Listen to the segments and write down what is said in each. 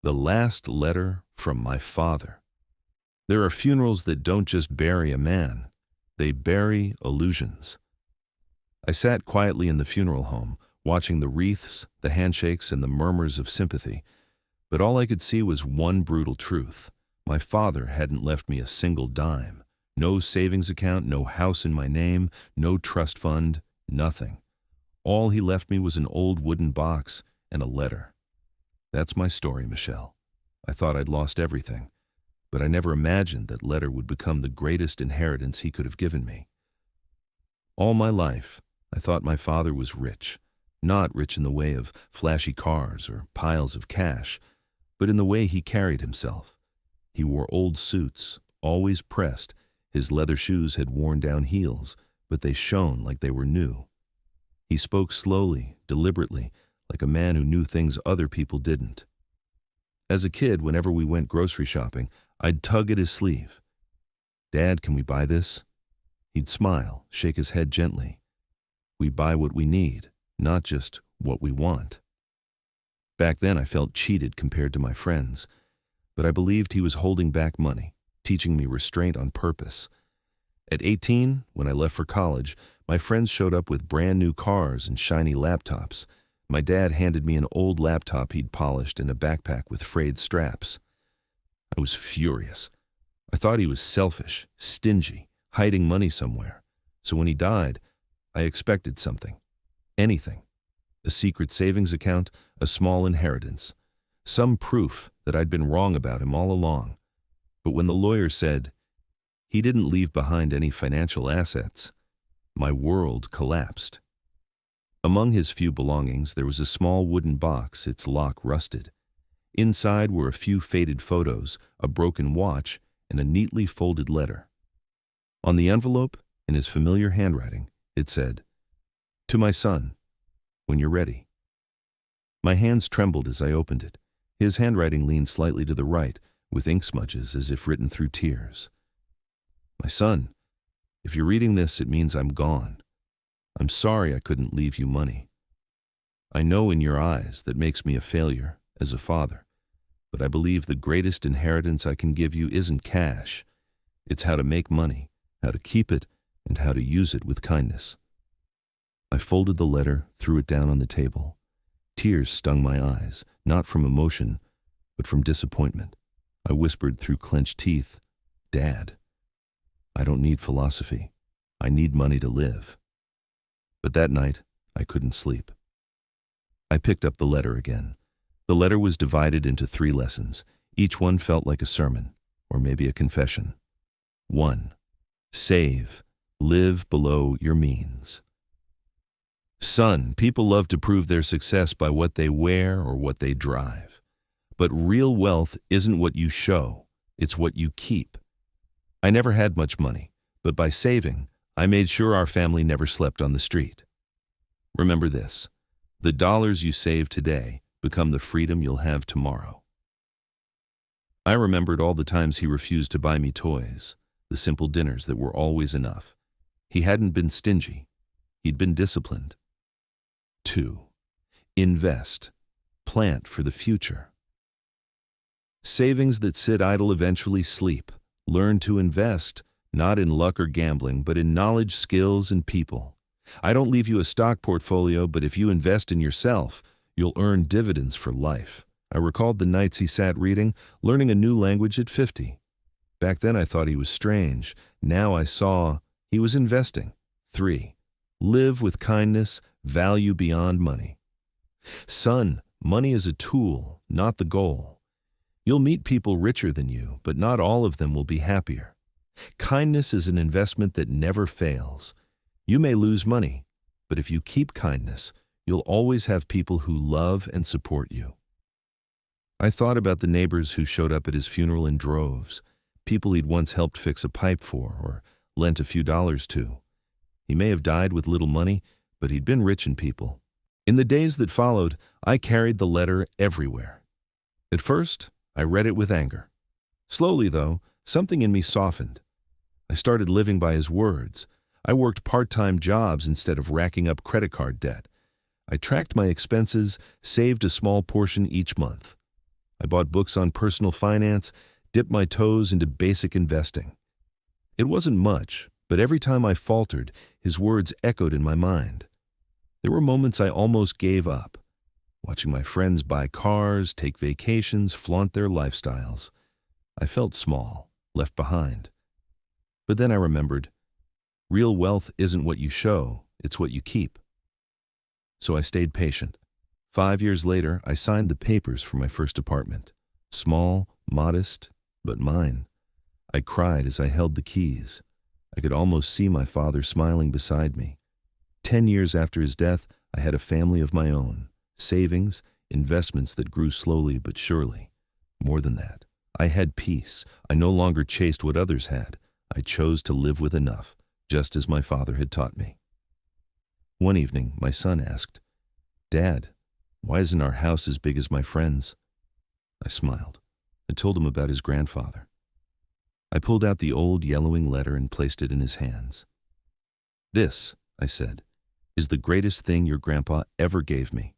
The last letter from my father. There are funerals that don't just bury a man, they bury illusions. I sat quietly in the funeral home, watching the wreaths, the handshakes, and the murmurs of sympathy, but all I could see was one brutal truth. My father hadn't left me a single dime. No savings account, no house in my name, no trust fund, nothing. All he left me was an old wooden box and a letter. That's my story, Michelle. I thought I'd lost everything, but I never imagined that letter would become the greatest inheritance he could have given me. All my life, I thought my father was rich, not rich in the way of flashy cars or piles of cash, but in the way he carried himself. He wore old suits, always pressed. His leather shoes had worn down heels, but they shone like they were new. He spoke slowly, deliberately, like a man who knew things other people didn't. As a kid, whenever we went grocery shopping, I'd tug at his sleeve. "Dad, can we buy this?" He'd smile, shake his head gently. We buy what we need, not just what we want. Back then I felt cheated compared to my friends, but I believed he was holding back money, teaching me restraint on purpose. At 18, when I left for college, my friends showed up with brand new cars and shiny laptops. My dad handed me an old laptop he'd polished and a backpack with frayed straps. I was furious. I thought he was selfish, stingy, hiding money somewhere. So when he died, I expected something. Anything. A secret savings account, a small inheritance. Some proof that I'd been wrong about him all along. But when the lawyer said he didn't leave behind any financial assets, my world collapsed. Among his few belongings, there was a small wooden box, its lock rusted. Inside were a few faded photos, a broken watch, and a neatly folded letter. On the envelope, in his familiar handwriting, it said, "To my son, when you're ready." My hands trembled as I opened it. His handwriting leaned slightly to the right, with ink smudges as if written through tears. "My son, if you're reading this, it means I'm gone. I'm sorry I couldn't leave you money. I know in your eyes that makes me a failure as a father, but I believe the greatest inheritance I can give you isn't cash. It's how to make money, how to keep it, and how to use it with kindness." I folded the letter, threw it down on the table. Tears stung my eyes, not from emotion, but from disappointment. I whispered through clenched teeth, "Dad, I don't need philosophy. I need money to live." But that night, I couldn't sleep. I picked up the letter again. The letter was divided into 3 lessons. Each one felt like a sermon, or maybe a confession. 1. Save. Live below your means. Son, people love to prove their success by what they wear or what they drive. But real wealth isn't what you show, it's what you keep. I never had much money, but by saving, I made sure our family never slept on the street. Remember this, the dollars you save today become the freedom you'll have tomorrow. I remembered all the times he refused to buy me toys, the simple dinners that were always enough. He hadn't been stingy, he'd been disciplined. 2. Invest. Plant for the future. Savings that sit idle eventually sleep. Learn to invest, not in luck or gambling, but in knowledge, skills, and people. I don't leave you a stock portfolio, but if you invest in yourself, you'll earn dividends for life. I recalled the nights he sat reading, learning a new language at 50. Back then I thought he was strange. Now I saw he was investing. 3. Live with kindness, value beyond money. Son, money is a tool, not the goal. You'll meet people richer than you, but not all of them will be happier. Kindness is an investment that never fails. You may lose money, but if you keep kindness, you'll always have people who love and support you. I thought about the neighbors who showed up at his funeral in droves, people he'd once helped fix a pipe for or lent a few dollars to. He may have died with little money, but he'd been rich in people. In the days that followed, I carried the letter everywhere. At first, I read it with anger. Slowly, though, something in me softened. I started living by his words. I worked part-time jobs instead of racking up credit card debt. I tracked my expenses, saved a small portion each month. I bought books on personal finance, dipped my toes into basic investing. It wasn't much, but every time I faltered, his words echoed in my mind. There were moments I almost gave up, watching my friends buy cars, take vacations, flaunt their lifestyles. I felt small, left behind. But then I remembered, real wealth isn't what you show, it's what you keep. So I stayed patient. 5 years later, I signed the papers for my first apartment. Small, modest, but mine. I cried as I held the keys. I could almost see my father smiling beside me. 10 years after his death, I had a family of my own, savings, investments that grew slowly but surely. More than that, I had peace. I no longer chased what others had. I chose to live with enough, just as my father had taught me. One evening, my son asked, "Dad, why isn't our house as big as my friend's?" I smiled. I told him about his grandfather. I pulled out the old yellowing letter and placed it in his hands. "This," I said, "is the greatest thing your grandpa ever gave me,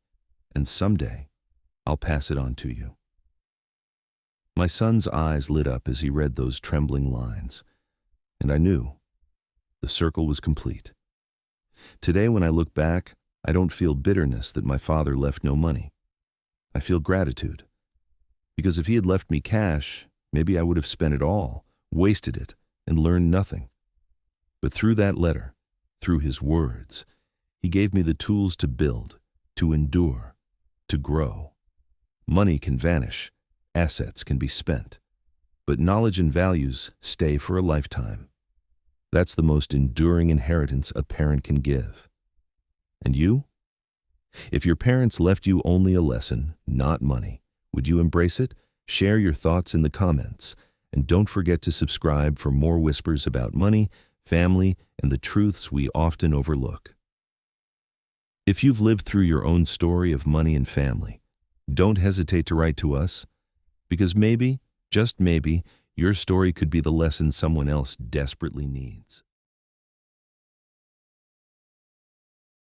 and someday I'll pass it on to you." My son's eyes lit up as he read those trembling lines, and I knew the circle was complete. Today, when I look back, I don't feel bitterness that my father left no money. I feel gratitude, because if he had left me cash, maybe I would have spent it all, wasted it, and learned nothing. But through that letter, through his words, he gave me the tools to build, to endure, to grow. Money can vanish, assets can be spent, but knowledge and values stay for a lifetime. That's the most enduring inheritance a parent can give. And you? If your parents left you only a lesson, not money, would you embrace it? Share your thoughts in the comments, and don't forget to subscribe for more whispers about money, family, and the truths we often overlook. If you've lived through your own story of money and family, don't hesitate to write to us, because maybe, just maybe, your story could be the lesson someone else desperately needs.